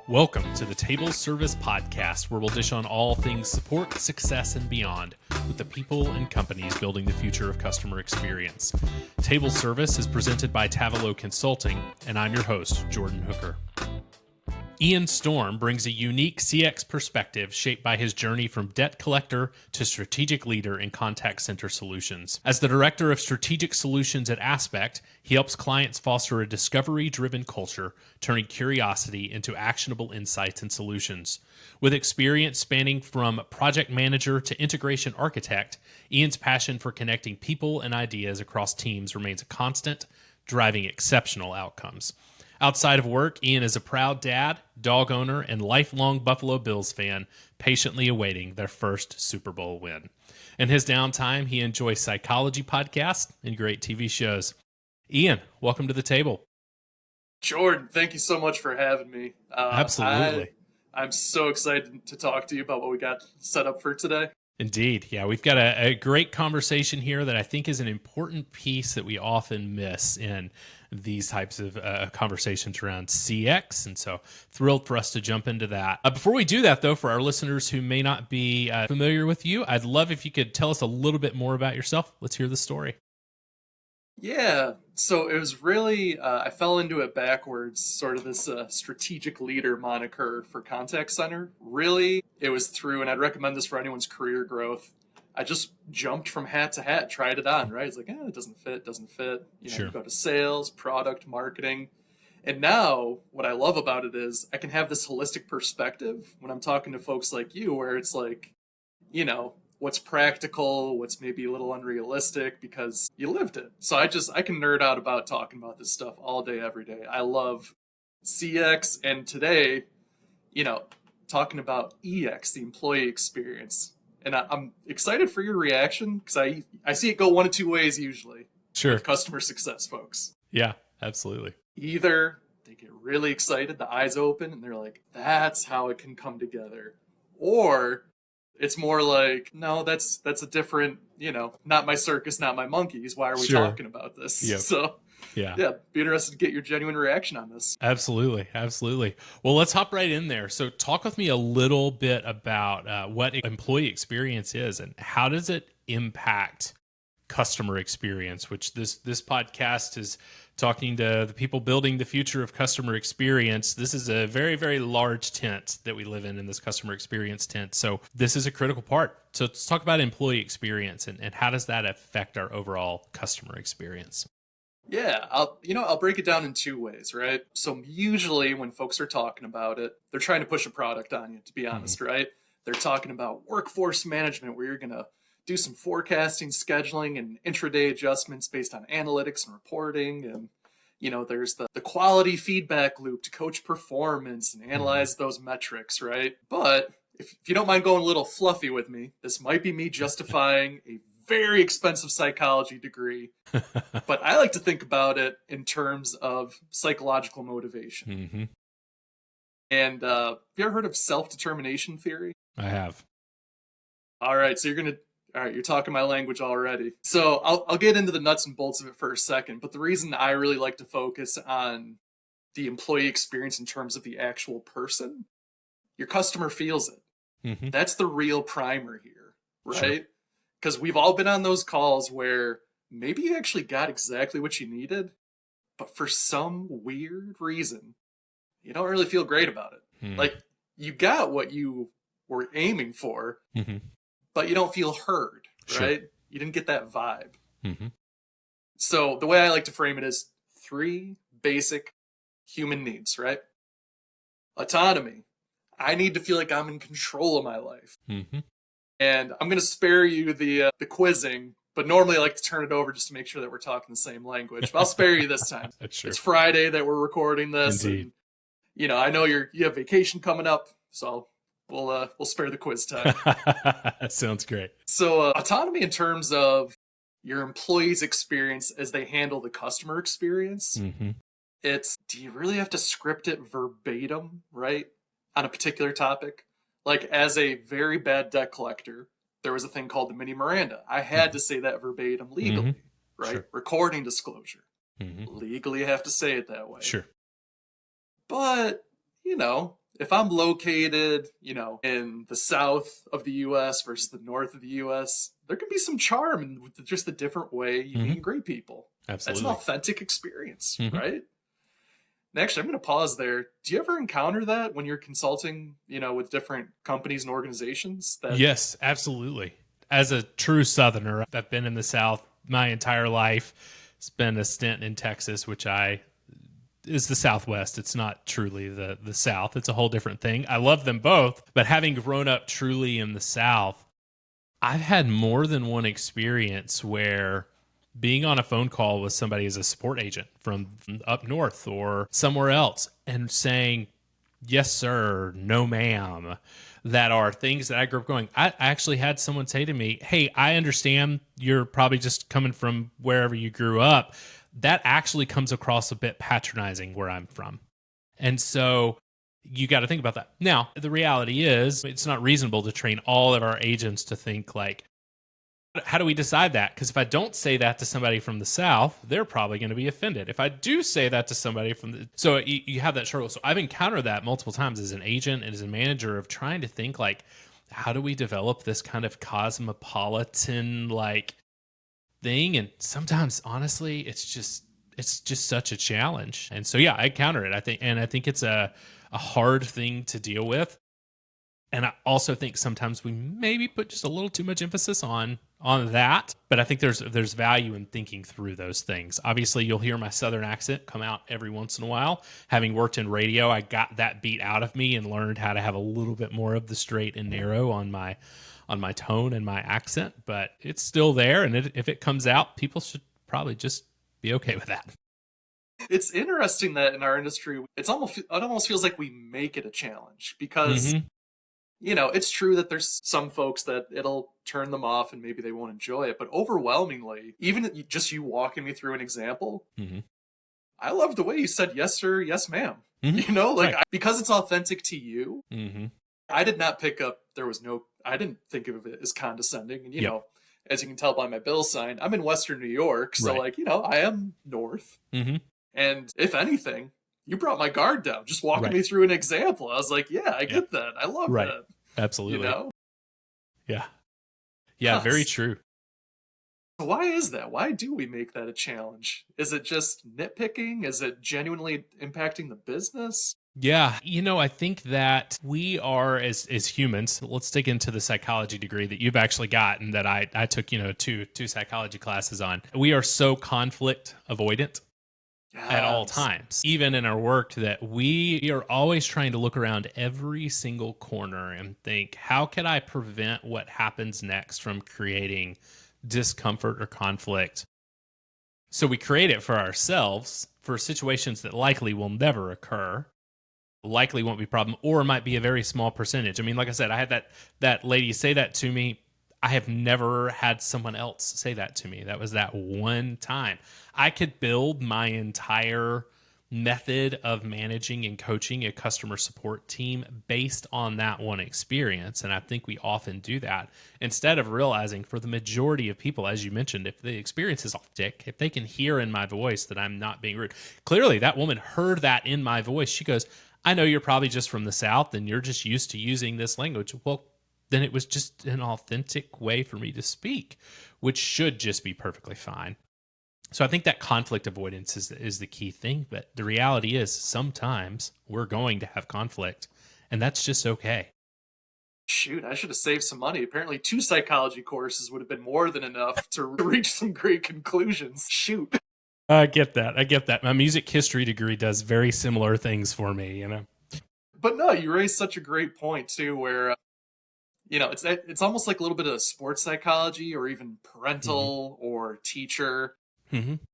Welcome to the Table Service Podcast, where we'll dish on all things support, success, and beyond with the people and companies building the future of customer experience. Table Service is presented by Tavilo Consulting, and I'm your host, Jordan Hooker. Ian Storm brings a unique CX perspective shaped by his journey from debt collector to strategic leader in contact center solutions. As the director of strategic solutions at Aspect, he helps clients foster a discovery-driven culture, turning curiosity into actionable insights and solutions. With experience spanning from project manager to integration architect, Ian's passion for connecting people and ideas across teams remains a constant, driving exceptional outcomes. Outside of work, Ian is a proud dad, dog owner, and lifelong Buffalo Bills fan, patiently awaiting their first Super Bowl win. In his downtime, he enjoys psychology podcasts and great TV shows. Ian, welcome to the table. Jordan, thank you so much for having me. Absolutely. I'm so excited to talk to you about what we got set up for today. Indeed. Yeah, we've got a great conversation here that I think is an important piece that we often miss in these types of conversations around CX. And so thrilled for us to jump into that. Before we do that, though, for our listeners who may not be familiar with you, I'd love if you could tell us a little bit more about yourself. Let's hear the story. Yeah, so it was really, I fell into it backwards, sort of this strategic leader moniker for contact center. Really, it was through, and I'd recommend this for anyone's career growth. I just jumped from hat to hat, tried it on, right? It's like, it doesn't fit. You know, Sure. You go to sales, product, marketing. And now what I love about it is I can have this holistic perspective when I'm talking to folks like you, where it's like, what's practical, what's maybe a little unrealistic because you lived it. So I can nerd out about talking about this stuff all day, every day. I love CX, and today, talking about EX, the employee experience. And I'm excited for your reaction because I see it go one of two ways usually. Sure. With customer success folks. Yeah, absolutely. Either they get really excited, the eyes open, and they're like, that's how it can come together. Or it's more like, no, that's a different, not my circus, not my monkeys. Why are we talking about this? Yep. So yeah, be interested to get your genuine reaction on this. Absolutely. Well, let's hop right in there. So talk with me a little bit about what employee experience is and how does it impact customer experience, which this podcast is talking to the people building the future of customer experience. This is a very, very large tent that we live in this customer experience tent. So this is a critical part. So let's talk about employee experience and how does that affect our overall customer experience? Yeah, I'll break it down in two ways, right? So usually when folks are talking about it, they're trying to push a product on you, to be honest, right? They're talking about workforce management where you're going to do some forecasting, scheduling, and intraday adjustments based on analytics and reporting. And, there's the quality feedback loop to coach performance and analyze those metrics, right? But if you don't mind going a little fluffy with me, this might be me justifying a very expensive psychology degree. But I like to think about it in terms of psychological motivation. Mm-hmm. And have you ever heard of self-determination theory? I have. All right, so you're talking my language already. So I'll get into the nuts and bolts of it for a second. But the reason I really like to focus on the employee experience in terms of the actual person, your customer feels it. Mm-hmm. That's the real primer here, right? Sure. Because we've all been on those calls where maybe you actually got exactly what you needed, but for some weird reason, you don't really feel great about it. Like, you got what you were aiming for, but you don't feel heard, right? Sure. You didn't get that vibe. So the way I like to frame it is 3 basic human needs, right? Autonomy. I need to feel like I'm in control of my life. And I'm going to spare you the quizzing, but normally I like to turn it over just to make sure that we're talking the same language. But I'll spare you this time. Sure. It's Friday that we're recording this. Indeed. And, I know you have vacation coming up, so we'll spare the quiz time. Sounds great. So autonomy in terms of your employees' experience as they handle the customer experience. It's, do you really have to script it verbatim, right, on a particular topic? Like, as a very bad debt collector, there was a thing called the mini Miranda. I had to say that verbatim legally, right? Sure. Recording disclosure. Legally, you have to say it that way. Sure. But, if I'm located, in the south of the US versus the north of the US, there can be some charm in just the different way you meet and greet people. Absolutely. That's an authentic experience, Mm-hmm. right? And actually, I'm going to pause there. Do you ever encounter that when you're consulting, with different companies and organizations? Yes, absolutely. As a true Southerner, I've been in the South my entire life. Spent a stint in Texas, which is the Southwest. It's not truly the South. It's a whole different thing. I love them both, but having grown up truly in the South, I've had more than one experience where being on a phone call with somebody as a support agent from up north or somewhere else and saying, yes, sir, no, ma'am, that are things that I grew up going. I actually had someone say to me, hey, I understand you're probably just coming from wherever you grew up. That actually comes across a bit patronizing where I'm from. And so you got to think about that. Now, the reality is it's not reasonable to train all of our agents to think like, how do we decide that? Because if I don't say that to somebody from the South, they're probably going to be offended. If I do say that to somebody from the... So you have that struggle. So I've encountered that multiple times as an agent and as a manager of trying to think like, how do we develop this kind of cosmopolitan like thing? And sometimes, honestly, it's just such a challenge. And so, yeah, I counter it. I think it's a hard thing to deal with. And I also think sometimes we maybe put just a little too much emphasis on that. But I think there's value in thinking through those things. Obviously, you'll hear my Southern accent come out every once in a while. Having worked in radio, I got that beat out of me and learned how to have a little bit more of the straight and narrow on my tone and my accent. But it's still there. And if it comes out, people should probably just be okay with that. It's interesting that in our industry, it almost feels like we make it a challenge because it's true that there's some folks that it'll turn them off and maybe they won't enjoy it. But overwhelmingly, even just you walking me through an example, I love the way you said, yes, sir, yes, ma'am. Right. Because it's authentic to you. I did not pick up, I didn't think of it as condescending. And, as you can tell by my bill sign, I'm in Western New York. So right. I am North. And if anything, you brought my guard down just walking me through an example. I was like, yeah, I get that. I love that. Absolutely. Yeah, very true. Why is that? Why do we make that a challenge? Is it just nitpicking? Is it genuinely impacting the business? Yeah, I think that we are as humans. Let's dig into the psychology degree that you've actually gotten that I took, two psychology classes on. We are so conflict avoidant. Yes. At all times, even in our work, that we are always trying to look around every single corner and think, how can I prevent what happens next from creating discomfort or conflict? So we create it for ourselves for situations that likely will never occur, likely won't be a problem, or might be a very small percentage. I mean, like I said, I had that lady say that to me. I have never had someone else say that to me. That was that one time. I could build my entire method of managing and coaching a customer support team based on that one experience. And I think we often do that instead of realizing for the majority of people, as you mentioned, if the experience is authentic, if they can hear in my voice that I'm not being rude. Clearly, that woman heard that in my voice. She goes, I know you're probably just from the South and you're just used to using this language. Well, then it was just an authentic way for me to speak, which should just be perfectly fine. So I think that conflict avoidance is the key thing. But the reality is sometimes we're going to have conflict, and that's just okay. Shoot, I should have saved some money. Apparently 2 psychology courses would have been more than enough to reach some great conclusions. Shoot. I get that. My music history degree does very similar things for me, But no, you raised such a great point, too, where... it's almost like a little bit of sports psychology or even parental or teacher.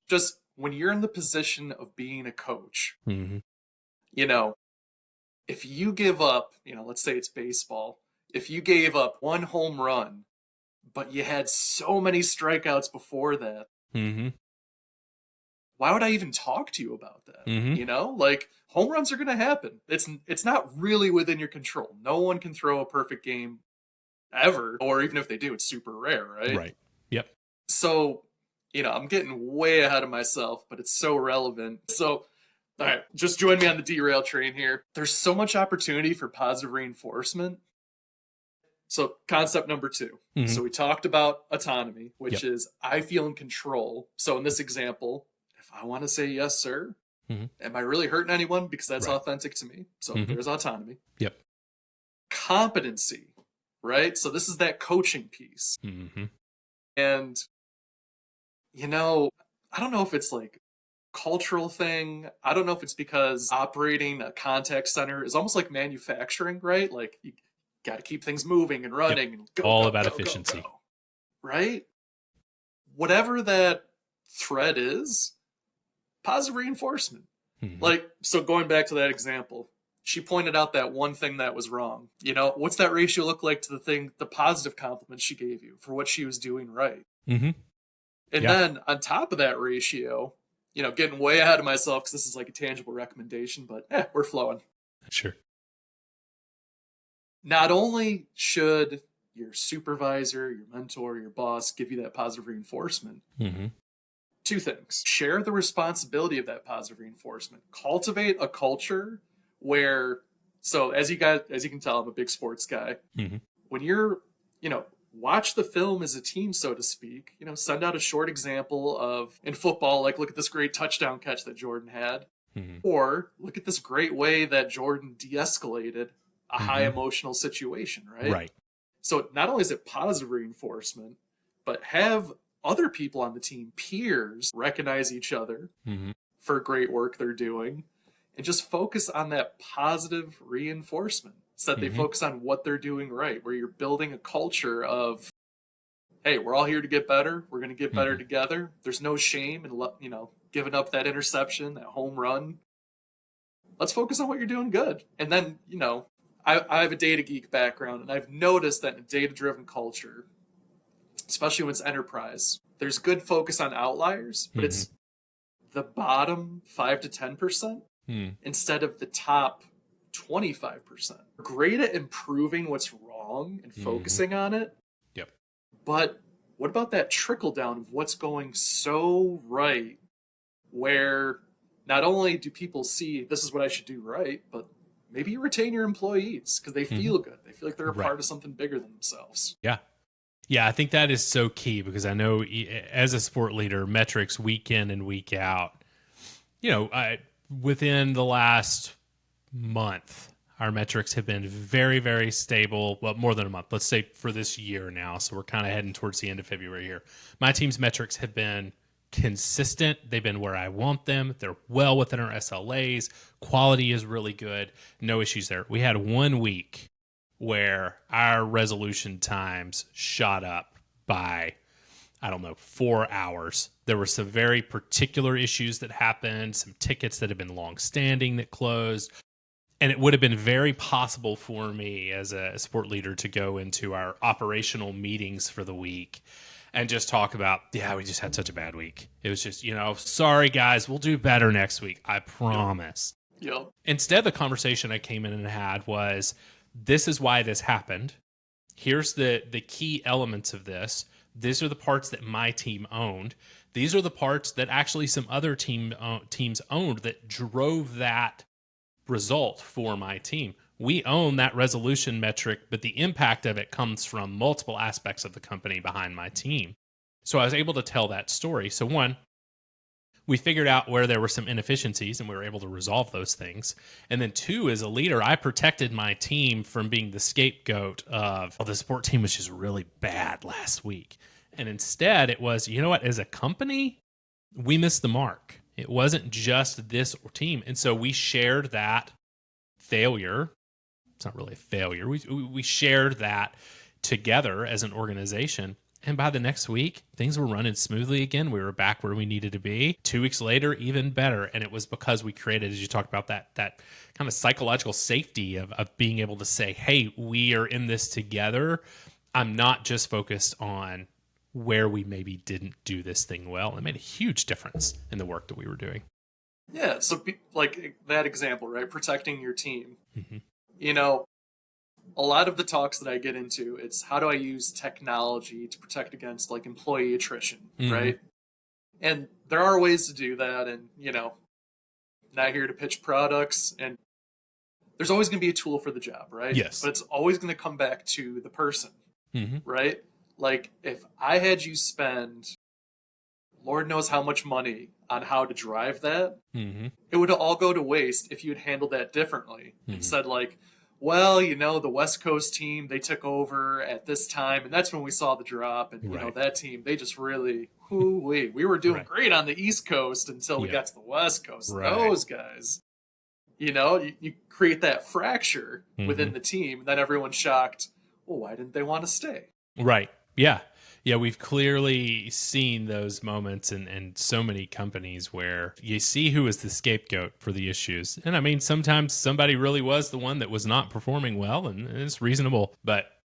Just when you're in the position of being a coach, if you give up, let's say it's baseball, if you gave up 1 home run, but you had so many strikeouts before that, why would I even talk to you about that? Home runs are going to happen. It's not really within your control. No one can throw a perfect game ever, or even if they do, it's super rare, right? Right. Yep. So, I'm getting way ahead of myself, but it's so relevant. So All right, just join me on the derail train here. There's so much opportunity for positive reinforcement. So concept number 2. Mhm. So we talked about autonomy, which is I feel in control. So in this example, if I want to say yes, sir, am I really hurting anyone? Because that's authentic to me. So there's autonomy. Yep. Competency, right? So this is that coaching piece. And, you know, I don't know if it's like cultural thing. I don't know if it's because operating a contact center is almost like manufacturing, right? Like you got to keep things moving and running and go. All go, about go, efficiency. go, right? Whatever that thread is, positive reinforcement. Like, so going back to that example, she pointed out that one thing that was wrong. You know, what's that ratio look like to the positive compliments she gave you for what she was doing right? And then on top of that ratio, you know, getting way ahead of myself because this is like a tangible recommendation, but we're flowing. Sure. Not only should your supervisor, your mentor, your boss give you that positive reinforcement, 2 things. Share the responsibility of that positive reinforcement. Cultivate a culture where, so as you can tell, I'm a big sports guy. When you're, you know, watch the film as a team, so to speak, you know, send out a short example of, in football, like, look at this great touchdown catch that Jordan had. Or look at this great way that Jordan de-escalated a high emotional situation, right? Right. So not only is it positive reinforcement, but have other people on the team, peers, recognize each other for great work they're doing, and just focus on that positive reinforcement so that they focus on what they're doing right, where you're building a culture of, hey, we're all here to get better. We're going to get better together. There's no shame in, you know, giving up that interception, that home run. Let's focus on what you're doing good. And then, you know, I have a data geek background, and I've noticed that in a data-driven culture, especially when it's enterprise, there's good focus on outliers, but it's the bottom 5 to 10% instead of the top 25%. Great at improving what's wrong and focusing on it. Yep. But what about that trickle down of what's going so right, where not only do people see this is what I should do right, but maybe you retain your employees because they feel good. They feel like they're a part of something bigger than themselves. Yeah. Yeah, I think that is so key because I know as a sport leader, metrics week in and week out, you know, within the last month, our metrics have been very, very stable. Well, more than a month, let's say for this year now. So we're kind of heading towards the end of February here. My team's metrics have been consistent. They've been where I want them. They're well within our SLAs. Quality is really good. No issues there. We had 1 week where our resolution times shot up by, 4 hours. There were some very particular issues that happened, some tickets that had been long-standing that closed. And it would have been very possible for me as a sport leader to go into our operational meetings for the week and just talk about, we just had such a bad week. It was just, sorry guys, we'll do better next week. I promise. Yep. Instead, the conversation I came in and had was, this is why this happened. Here's the key elements of this. These are the parts that my team owned. These are the parts that actually some other teams owned that drove that result for my team. We own that resolution metric, but the impact of it comes from multiple aspects of the company behind my team. So I was able to tell that story. So 1, we figured out where there were some inefficiencies and we were able to resolve those things. And then 2, as a leader, I protected my team from being the scapegoat of, the support team was just really bad last week. And instead it was, as a company, we missed the mark. It wasn't just this team. And so we shared that failure. It's not really a failure. We shared that together as an organization. And by the next week, things were running smoothly again. We were back where we needed to be. 2 weeks later, even better. And it was because we created, as you talked about, that kind of psychological safety of being able to say, hey, we are in this together. I'm not just focused on where we maybe didn't do this thing well. It made a huge difference in the work that we were doing. Yeah, so like that example, right? Protecting your team. A lot of the talks that I get into, it's how do I use technology to protect against like employee attrition, right? And there are ways to do that. And, not here to pitch products. And there's always going to be a tool for the job, right? Yes. But it's always going to come back to the person, Mm-hmm. right? Like if I had you spend Lord knows how much money on how to drive that, Mm-hmm. it would all go to waste if you had handled that differently Mhm. and said like, well, you know, the West Coast team, they took over at this time, and that's when we saw the drop. And, you know, Right. that team, they just really, we were doing Right. great on the East Coast until we Yeah. got to the West Coast. Right. Those guys, you know, you create that fracture Mhm. within the team, and then everyone's shocked, well, why didn't they want to stay? Right. Yeah. Yeah, we've clearly seen those moments in so many companies where you see who is the scapegoat for the issues. And I mean, sometimes somebody really was the one that was not performing well, and it's reasonable. But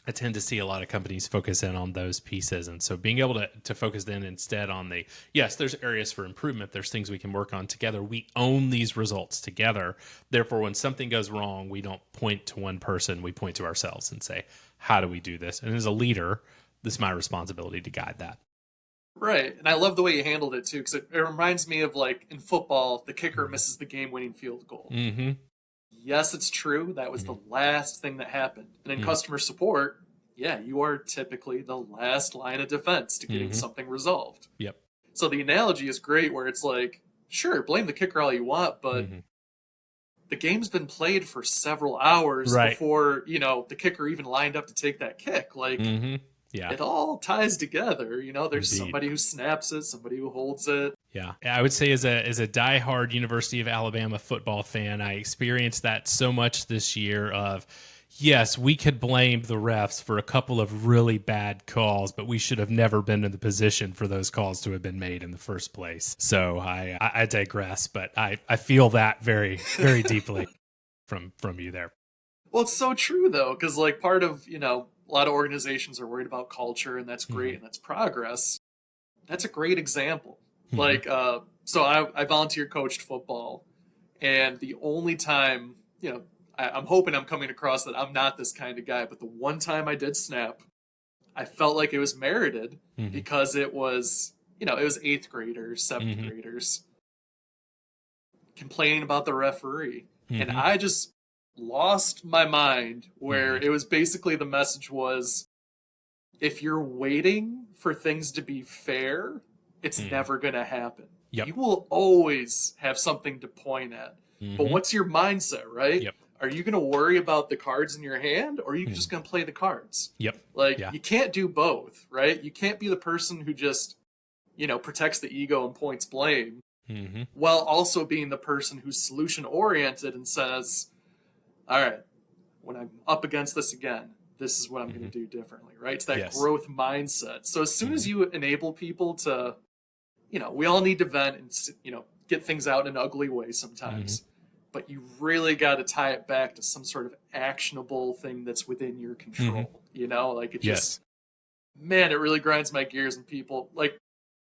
I tend to see a lot of companies focus in on those pieces. And so being able to focus then instead on the, yes, there's areas for improvement. There's things we can work on together. We own these results together. Therefore, when something goes wrong, we don't point to one person. We point to ourselves and say, how do we do this? And as a leader, this is my responsibility to guide that. Right. And I love the way you handled it, too, because it reminds me of, like, in football, the kicker misses the game-winning field goal. Mm-hmm. Yes, it's true. That was the last thing that happened. And in customer support, yeah, you are typically the last line of defense to getting something resolved. Yep. So the analogy is great where it's like, sure, blame the kicker all you want, but the game's been played for several hours Right. before, you know, the kicker even lined up to take that kick. Like, Yeah. it all ties together. You know, there's Indeed. somebody who snaps it, somebody who holds it. Yeah, I would say as a diehard University of Alabama football fan, I experienced that so much this year of, yes, we could blame the refs for a couple of really bad calls, but we should have never been in the position for those calls to have been made in the first place. So I digress, but I feel that very, very deeply from you there. Well, it's so true, though, because, like, part of, you know, a lot of organizations are worried about culture, and that's great, and that's progress. That's a great example. Like, so I volunteer coached football, and the only time, you know, I'm hoping I'm coming across that I'm not this kind of guy, but the one time I did snap, I felt like it was merited because it was, you know, it was 8th graders, 7th graders complaining about the referee. And I just lost my mind where it was basically the message was, if you're waiting for things to be fair, it's never going to happen. Yep. You will always have something to point at. But what's your mindset, right? Yep. Are you going to worry about the cards in your hand, or are you just going to play the cards? Yep. Like, Yeah. you can't do both, right? You can't be the person who just, you know, protects the ego and points blame while also being the person who's solution-oriented and says, all right, when I'm up against this again, this is what I'm going to do differently, right? It's that Yes. growth mindset. So as soon as you enable people to, you know, we all need to vent and, you know, get things out in an ugly way sometimes, but you really got to tie it back to some sort of actionable thing that's within your control, you know? Like, it just, man, it really grinds my gears, and people, like,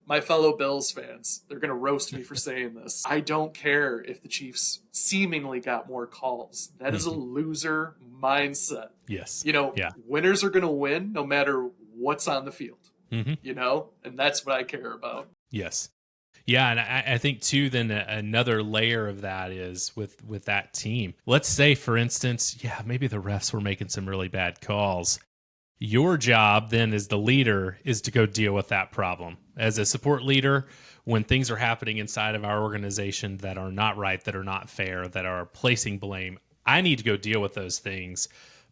my fellow Bills fans, they're going to roast me for saying this. I don't care if the Chiefs seemingly got more calls. That is a loser mindset. Yes. You know, Yeah. winners are going to win no matter what's on the field, you know? And that's what I care about. Yes. Yeah, and I think too, then another layer of that is with that team. Let's say, for instance, yeah, maybe the refs were making some really bad calls. Your job then as the leader is to go deal with that problem. As a support leader, when things are happening inside of our organization that are not right, that are not fair, that are placing blame, I need to go deal with those things.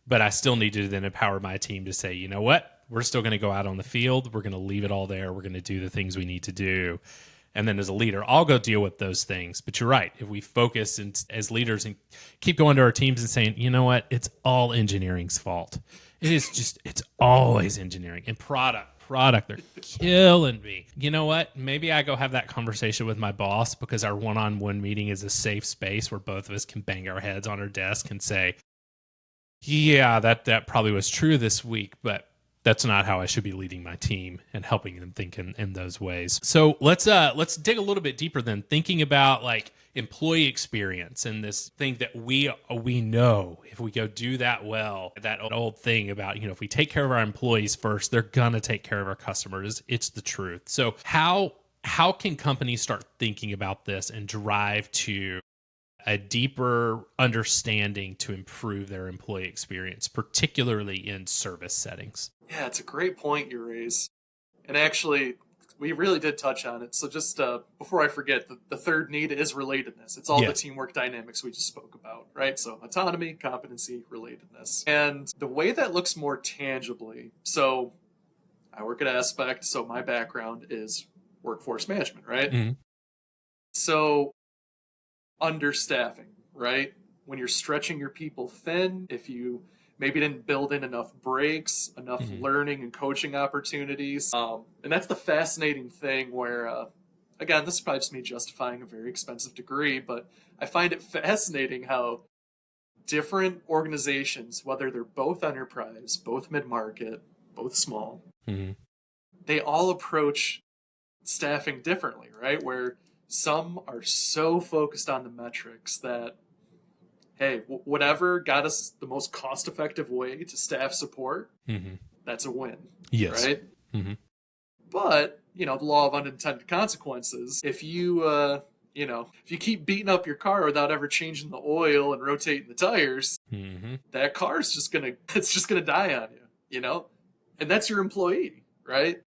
But I still need to then empower my team to say, you know what? We're still going to go out on the field. We're going to leave it all there. We're going to do the things we need to do. And then as a leader, I'll go deal with those things. But you're right. If we focus as leaders and keep going to our teams and saying, you know what? It's all engineering's fault. It is just, it's always engineering and product. They're killing me. You know what? Maybe I go have that conversation with my boss, because our one-on-one meeting is a safe space where both of us can bang our heads on our desk and say, yeah, that probably was true this week, but that's not how I should be leading my team and helping them think in those ways. So let's dig a little bit deeper then, thinking about like employee experience and this thing that we know if we go do that well, that old thing about, you know, if we take care of our employees first, they're gonna take care of our customers. It's the truth. So how How can companies start thinking about this and drive to a deeper understanding to improve their employee experience, particularly in service settings? Yeah, it's a great point you raise. And actually, we really did touch on it. So just before I forget, the third need is relatedness. It's all the Yes. teamwork dynamics we just spoke about, right? So autonomy, competency, relatedness. And the way that looks more tangibly, so I work at Aspect, so my background is workforce management, right? Mhm. So understaffing, right? When you're stretching your people thin, if you maybe didn't build in enough breaks, enough Mhm. learning and coaching opportunities. And that's the fascinating thing where, again, this is probably just me justifying a very expensive degree, but I find it fascinating how different organizations, whether they're both enterprise, both mid-market, both small, Mhm. they all approach staffing differently, right? Where some are so focused on the metrics that, hey, whatever got us the most cost effective way to staff support, Mhm. that's a win, Yes. right? Mhm. But, the law of unintended consequences, if if you keep beating up your car without ever changing the oil and rotating the tires, Mhm. that car's just gonna it's just gonna die on you, and that's your employee, right?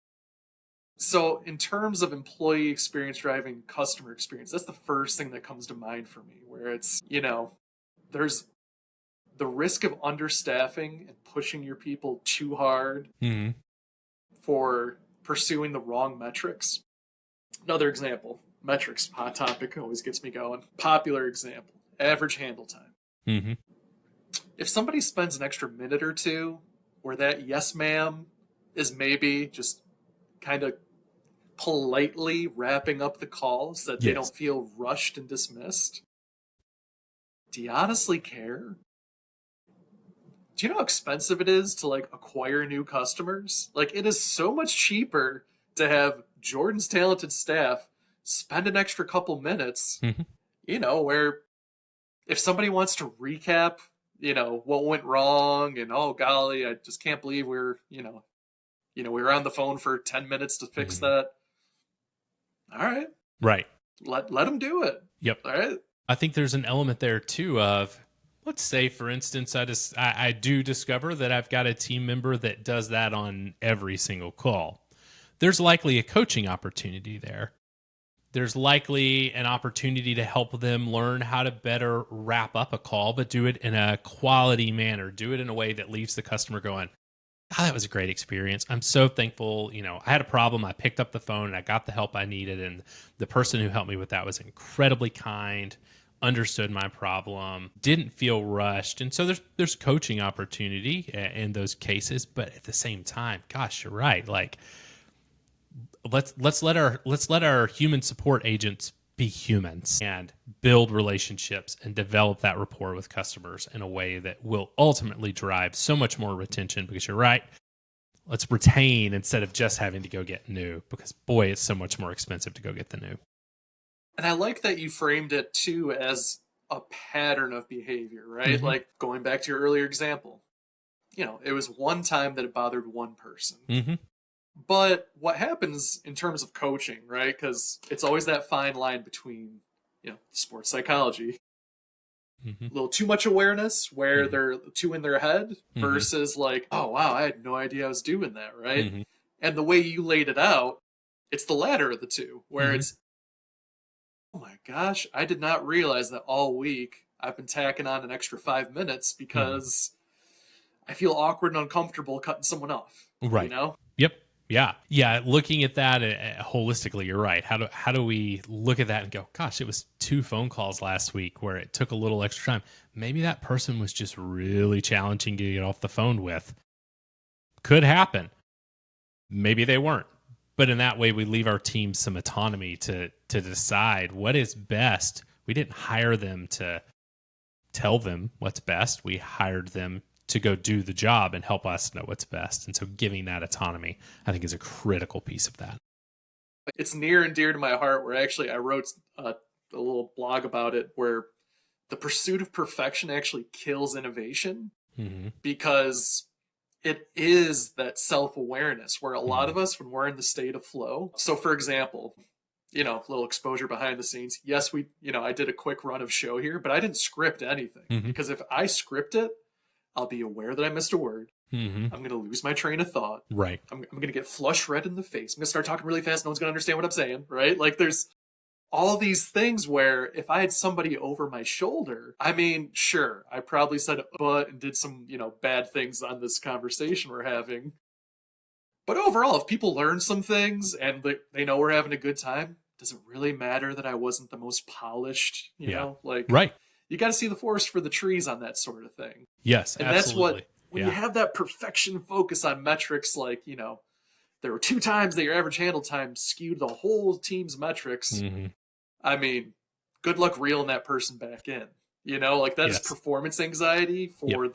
So in terms of employee experience driving customer experience, that's the first thing that comes to mind for me, where it's, there's the risk of understaffing and pushing your people too hard Mhm. for pursuing the wrong metrics. Another example, metrics, hot topic, always gets me going. Popular example, average handle time. Mhm. If somebody spends an extra minute or two where that yes ma'am is maybe just kind of politely wrapping up the call so that they Yes. don't feel rushed and dismissed, do you honestly care? Do you know how expensive it is to acquire new customers? Like, it is so much cheaper to have Jordan's talented staff spend an extra couple minutes, Mhm. where if somebody wants to recap, what went wrong and oh golly, I just can't believe we were on the phone for 10 minutes to fix Mhm. that. All right, Right. let them do it. Yep. All right. I think there's an element there too of, let's say for instance, I do discover that I've got a team member that does that on every single call. There's likely a coaching opportunity there. There's likely an opportunity to help them learn how to better wrap up a call, but do it in a quality manner. Do it in a way that leaves the customer going, "God, that was a great experience. I'm so thankful. I had a problem. I picked up the phone and I got the help I needed. And the person who helped me with that was incredibly kind, understood my problem, didn't feel rushed." And so there's coaching opportunity in those cases. But at the same time, gosh, you're right. Like, let's let our human support agents be humans and build relationships and develop that rapport with customers in a way that will ultimately drive so much more retention, because you're right, let's retain instead of just having to go get new, because boy, it's so much more expensive to go get the new. And I like that you framed it too as a pattern of behavior, right? Mm-hmm. Like going back to your earlier example, it was one time that it bothered one person. Mm-hmm. But what happens in terms of coaching, right? Because it's always that fine line between, sports psychology, Mm-hmm. a little too much awareness where Mm-hmm. they're too in their head Mm-hmm. versus like, oh, wow, I had no idea I was doing that, right? Mm-hmm. And the way you laid it out, it's the latter of the two, where Mm-hmm. it's, oh my gosh, I did not realize that all week I've been tacking on an extra 5 minutes Mm-hmm. because I feel awkward and uncomfortable cutting someone off, Right. Yep. Yeah. Yeah. Looking at that holistically, you're right. How do we look at that and go, gosh, it was 2 phone calls last week where it took a little extra time. Maybe that person was just really challenging to get off the phone with. Could happen. Maybe they weren't. But in that way, we leave our team some autonomy to decide what is best. We didn't hire them to tell them what's best. We hired them to go do the job and help us know what's best. And so giving that autonomy, I think, is a critical piece of that. It's near and dear to my heart where actually I wrote a little blog about it where the pursuit of perfection actually kills innovation Mm-hmm. because it is that self-awareness where a lot Mm-hmm. of us when we're in the state of flow. So for example, little exposure behind the scenes. Yes, I did a quick run of show here, but I didn't script anything because if I script it, I'll be aware that I missed a word. I'm going to lose my train of thought. Right. I'm going to get flush red in the face. I'm going to start talking really fast. No one's going to understand what I'm saying. Right. Like there's all these things where if I had somebody over my shoulder, I mean, sure, I probably said but and did some, bad things on this conversation we're having. But overall, if people learn some things and they know we're having a good time, does it really matter that I wasn't the most polished, right. You got to see the forest for the trees on that sort of thing. Yes, and absolutely. That's when you have that perfection focus on metrics, like, there were 2 times that your average handle time skewed the whole team's metrics. I mean, good luck reeling that person back in. That is performance anxiety for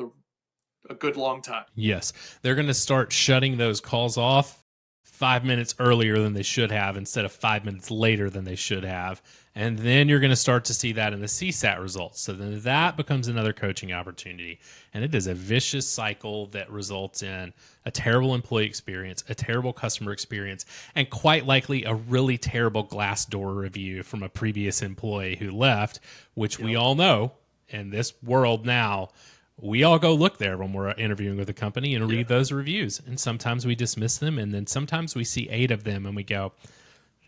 a good long time. Yes. They're going to start shutting those calls off 5 minutes earlier than they should have instead of 5 minutes later than they should have. And then you're going to start to see that in the CSAT results. So then that becomes another coaching opportunity. And it is a vicious cycle that results in a terrible employee experience, a terrible customer experience, and quite likely a really terrible Glassdoor review from a previous employee who left, which we all know in this world now, we all go look there when we're interviewing with a company and read those reviews. And sometimes we dismiss them. And then sometimes we see 8 of them and we go,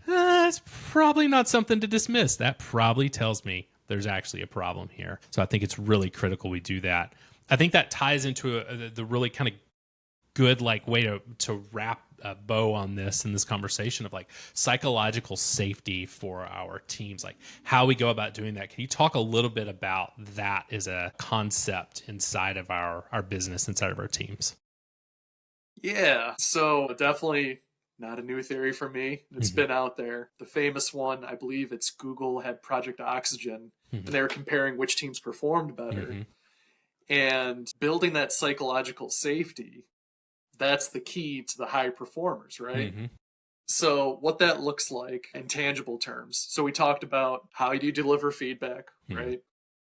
that's probably not something to dismiss. That probably tells me there's actually a problem here. So I think it's really critical we do that. I think that ties into the really kind of good way to wrap a bow on this in this conversation of psychological safety for our teams, how we go about doing that. Can you talk a little bit about that as a concept inside of our business, inside of our teams? Yeah, so definitely not a new theory for me. It's been out there. The famous one, I believe it's Google had Project Oxygen, and they were comparing which teams performed better. And building that psychological safety, that's the key to the high performers, right? So what that looks like in tangible terms. So we talked about how you deliver feedback, right?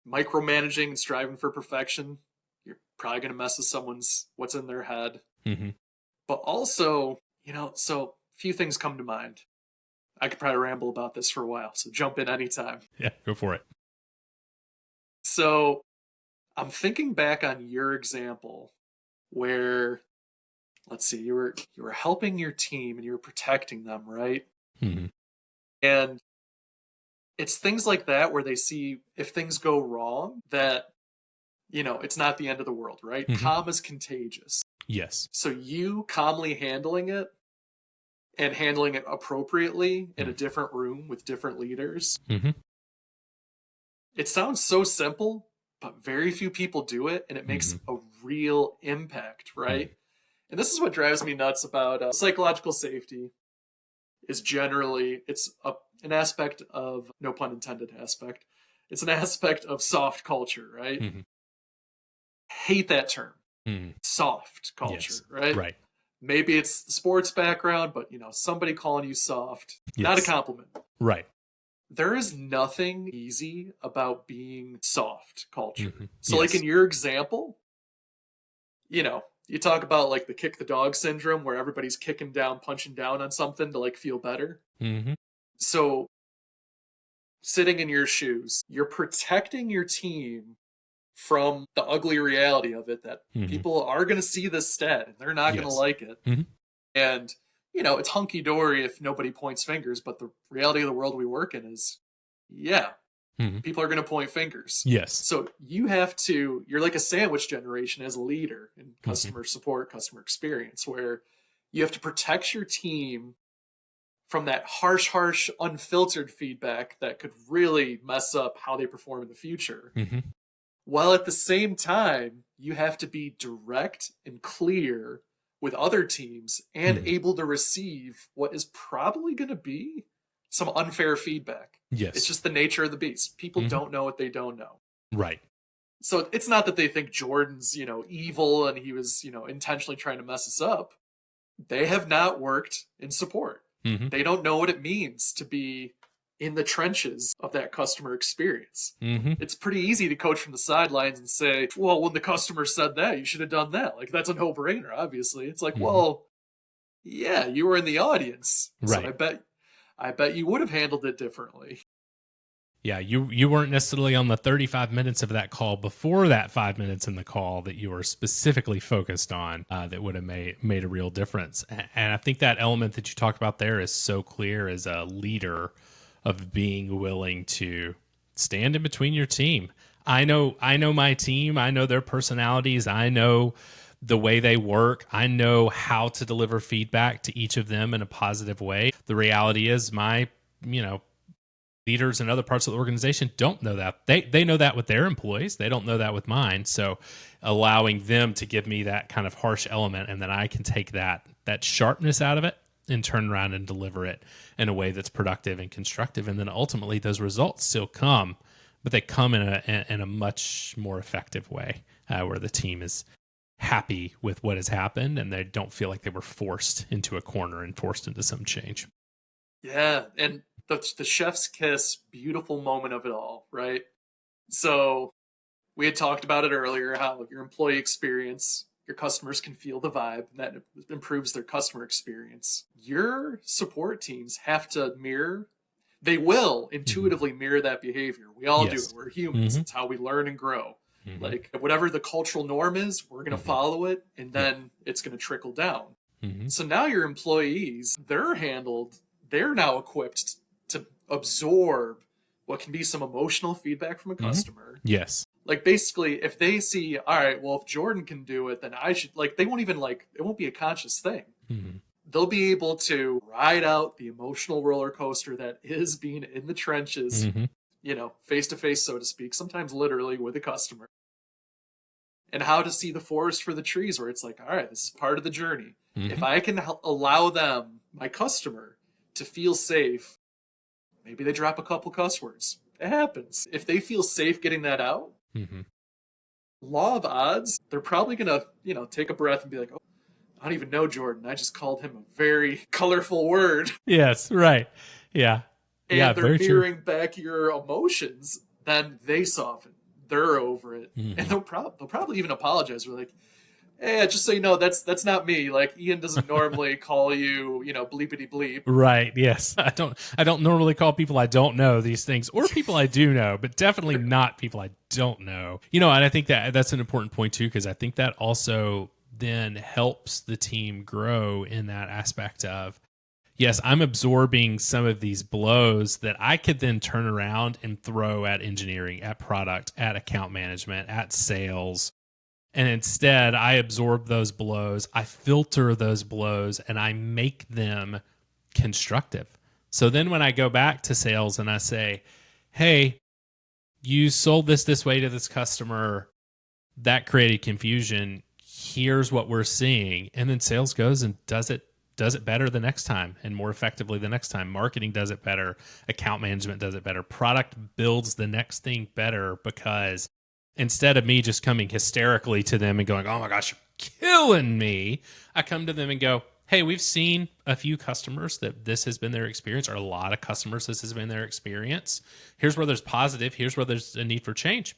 Micromanaging and striving for perfection. You're probably going to mess with what's in their head. But also, so few things come to mind. I could probably ramble about this for a while, so jump in anytime. Yeah, go for it. So I'm thinking back on your example where, let's see, you were helping your team and you were protecting them, right? And it's things like that where they see if things go wrong that, it's not the end of the world, right? Calm is contagious. Yes. So you calmly handling it and handling it appropriately in a different room with different leaders. It sounds so simple, but very few people do it, and it makes a real impact, right? And this is what drives me nuts about psychological safety. Is generally, it's an aspect of, no pun intended aspect, it's an aspect of soft culture, right? Hate that term. Soft culture, right? Right. Maybe it's the sports background, but somebody calling you soft, not a compliment. Right. There is nothing easy about being soft culture. So in your example, you talk about the kick the dog syndrome where everybody's kicking down, punching down on something to feel better. So sitting in your shoes, you're protecting your team from the ugly reality of it that people are going to see this stat and they're not going to like it. And, it's hunky-dory if nobody points fingers, but the reality of the world we work in is, people are going to point fingers. Yes. So you're like a sandwich generation as a leader in customer support, customer experience, where you have to protect your team from that harsh, unfiltered feedback that could really mess up how they perform in the future. While at the same time, you have to be direct and clear with other teams and able to receive what is probably going to be some unfair feedback. Yes. It's just the nature of the beast. People don't know what they don't know. Right. So it's not that they think Jordan's, evil and he was, intentionally trying to mess us up. They have not worked in support. They don't know what it means to be in the trenches of that customer experience. It's pretty easy to coach from the sidelines and say, well, when the customer said that, you should have done that. That's a no-brainer, obviously. It's well, yeah, you were in the audience. Right. So I bet you would have handled it differently. Yeah, you weren't necessarily on the 35 minutes of that call before that 5 minutes in the call that you were specifically focused on that would have made a real difference. And I think that element that you talked about there is so clear as a leader of being willing to stand in between your team. I know my team. I know their personalities. I know the way they work. I know how to deliver feedback to each of them in a positive way. The reality is my, leaders in other parts of the organization don't know that. They know that with their employees. They don't know that with mine. So allowing them to give me that kind of harsh element, and then I can take that sharpness out of it and turn around and deliver it in a way that's productive and constructive. And then ultimately those results still come, but they come in a much more effective way where the team is happy with what has happened and they don't feel like they were forced into a corner and forced into some change. Yeah, and the chef's kiss, beautiful moment of it all, right? So we had talked about it earlier, how your employee experience, your customers can feel the vibe, and that improves their customer experience. Your support teams have to they will intuitively mirror that behavior. We all do it. We're humans. It's how we learn and grow. Like whatever the cultural norm is, we're going to follow it, and then it's going to trickle down. So now your employees, they're now equipped to absorb what can be some emotional feedback from a customer. Yes. Like basically, if they see, all right, well, if Jordan can do it, then I should, they won't even it won't be a conscious thing. They'll be able to ride out the emotional roller coaster that is being in the trenches, face to face, so to speak, sometimes literally with a customer. And how to see the forest for the trees, where it's like, all right, this is part of the journey. If I can allow them, my customer, to feel safe, maybe they drop a couple cuss words. It happens. If they feel safe getting that out, law of odds, they're probably going to, take a breath and be like, oh, I don't even know Jordan. I just called him a very colorful word. Yes, right. Yeah. And they're mirroring back your emotions, then they soften. They're over it. And they'll probably even apologize. We're like, hey, just so you know, that's not me. Like Ian doesn't normally call you, bleepity bleep. Right. Yes. I don't normally call people I don't know these things, or people I do know, but definitely not people I don't know. And I think that's an important point too, because I think that also then helps the team grow in that aspect of, yes, I'm absorbing some of these blows that I could then turn around and throw at engineering, at product, at account management, at sales. And instead, I absorb those blows, I filter those blows, and I make them constructive. So then when I go back to sales and I say, hey, you sold this way to this customer, that created confusion. Here's what we're seeing. And then sales goes and does it better the next time and more effectively the next time. Marketing does it better. Account management does it better. Product builds the next thing better, because instead of me just coming hysterically to them and going, oh my gosh, you're killing me, I come to them and go, hey, we've seen a few customers that this has been their experience, or a lot of customers this has been their experience. Here's where there's positive. Here's where there's a need for change.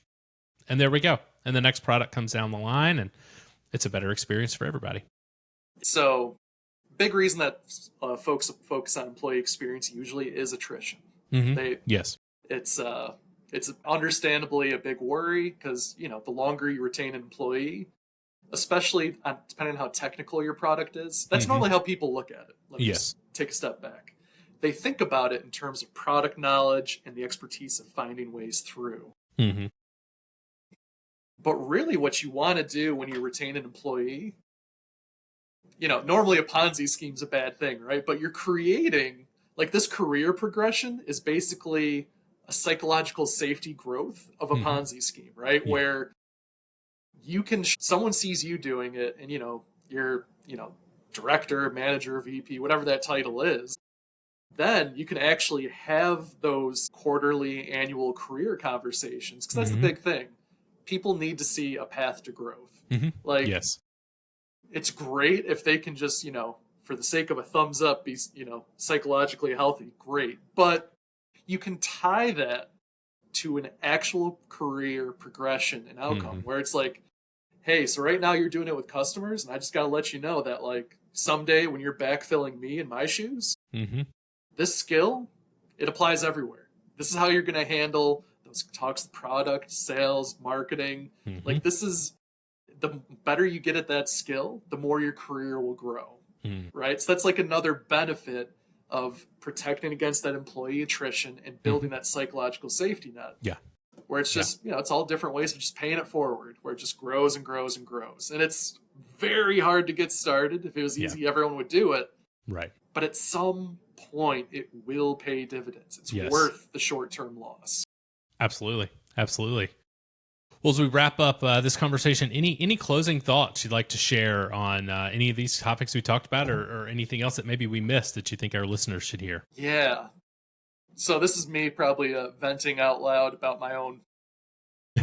And there we go. And the next product comes down the line, and it's a better experience for everybody. So big reason that folks focus on employee experience usually is attrition. Yes. It's understandably a big worry, because the longer you retain an employee, especially depending on how technical your product is, that's normally how people look at it. Let me just take a step back. They think about it in terms of product knowledge and the expertise of finding ways through. But really what you want to do when you retain an employee, normally a Ponzi scheme's a bad thing, right? But you're creating, this career progression is basically a psychological safety growth of a Ponzi scheme, right? Where someone sees you doing it, and you're director, manager, VP, whatever that title is, then you can actually have those quarterly, annual career conversations, because that's the big thing. People need to see a path to growth. Yes. It's great if they can just, for the sake of a thumbs up, be, psychologically healthy. Great. But you can tie that to an actual career progression and outcome, where it's like, hey, so right now you're doing it with customers, and I just got to let you know that, someday when you're backfilling me in my shoes, this skill, it applies everywhere. This is how you're going to handle those talks, product, sales, marketing. Mm-hmm. Like this is, the better you get at that skill, the more your career will grow, right? So that's like another benefit of protecting against that employee attrition and building that psychological safety net. Yeah. Where it's just, it's all different ways of just paying it forward, where it just grows and grows and grows. And it's very hard to get started. If it was easy, everyone would do it. Right. But at some point, it will pay dividends. It's worth the short-term loss. Absolutely. Absolutely. Well, as we wrap up this conversation, any closing thoughts you'd like to share on any of these topics we talked about, or anything else that maybe we missed that you think our listeners should hear? Yeah. So this is me probably venting out loud about my own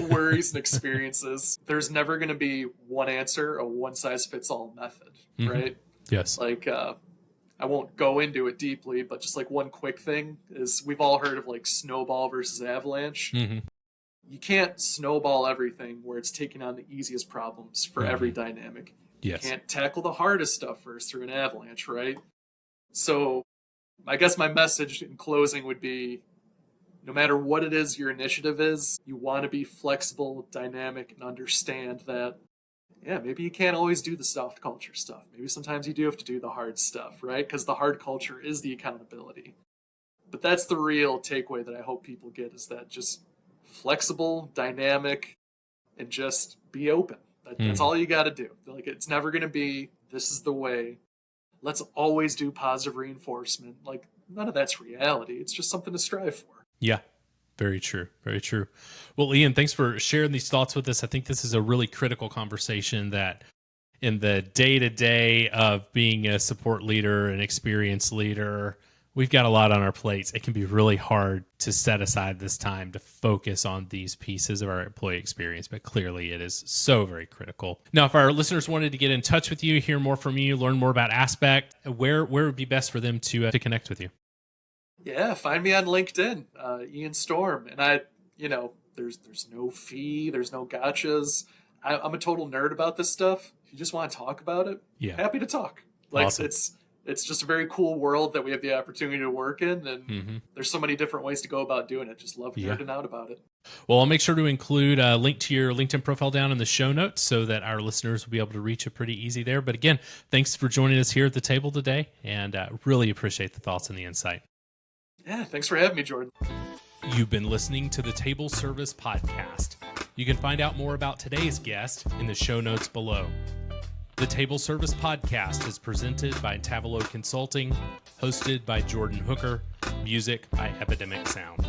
worries and experiences. There's never going to be one answer, a one-size-fits-all method, right? Yes. Like, I won't go into it deeply, but just like one quick thing is we've all heard of like snowball versus avalanche. You can't snowball everything where it's taking on the easiest problems for every dynamic. Yes. You can't tackle the hardest stuff first through an avalanche, right? So I guess my message in closing would be, no matter what it is your initiative is, you want to be flexible, dynamic, and understand that, maybe you can't always do the soft culture stuff. Maybe sometimes you do have to do the hard stuff, right? Because the hard culture is the accountability. But that's the real takeaway that I hope people get, is that just flexible, dynamic, and just be open. That's all you got to do. Like, it's never going to be, this is the way. Let's always do positive reinforcement. Like, none of that's reality. It's just something to strive for. Yeah, very true. Very true. Well, Ian, thanks for sharing these thoughts with us. I think this is a really critical conversation that in the day-to-day of being a support leader, an experienced leader, we've got a lot on our plates. It can be really hard to set aside this time to focus on these pieces of our employee experience, but clearly it is so very critical. Now, if our listeners wanted to get in touch with you, hear more from you, learn more about Aspect, where would be best for them to connect with you? Yeah, find me on LinkedIn, Ian Storm. And there's no fee, there's no gotchas. I'm a total nerd about this stuff. If you just want to talk about it, happy to talk. Like, awesome. It's just a very cool world that we have the opportunity to work in, and there's so many different ways to go about doing it. Just love nerding out about it. Well, I'll make sure to include a link to your LinkedIn profile down in the show notes so that our listeners will be able to reach it pretty easy there. But again, thanks for joining us here at the table today, and really appreciate the thoughts and the insight. Yeah, thanks for having me, Jordan. You've been listening to the Table Service Podcast. You can find out more about today's guest in the show notes below. The Table Service Podcast is presented by Tavolo Consulting, hosted by Jordan Hooker, music by Epidemic Sound.